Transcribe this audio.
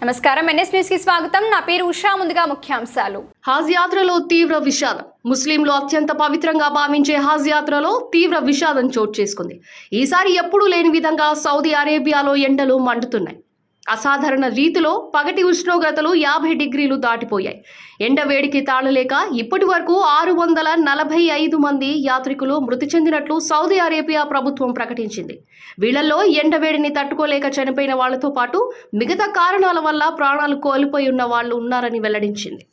నమస్కారం NS news కి స్వాగతం. నా పేరు ఉషా. ముందుగా ముఖ్యాంశాలు. హజ్ యాత్రలో తీవ్ర విషాదం. ముస్లింలు అత్యంత పవిత్రంగా భావించే హజ్ యాత్రలో తీవ్ర విషాదం చోటు చేసుకుంది. ఈసారి ఎప్పుడూ లేని విధంగా సౌదీ అరేబియాలో ఎండలు మండుతున్నాయి. అసాధారణ రీతిలో పగటి ఉష్ణోగ్రతలు 50 డిగ్రీలు దాటిపోయాయి. ఎండ వేడికి తాళలేక ఇప్పటి వరకు 645 మంది యాత్రికులు మృతి చెందినట్లు సౌదీ అరేబియా ప్రభుత్వం ప్రకటించింది. వీళ్లలో ఎండ వేడిని తట్టుకోలేక చనిపోయిన వాళ్లతో పాటు మిగతా కారణాల వల్ల ప్రాణాలు కోల్పోయి ఉన్న వాళ్లు ఉన్నారని వెల్లడించింది.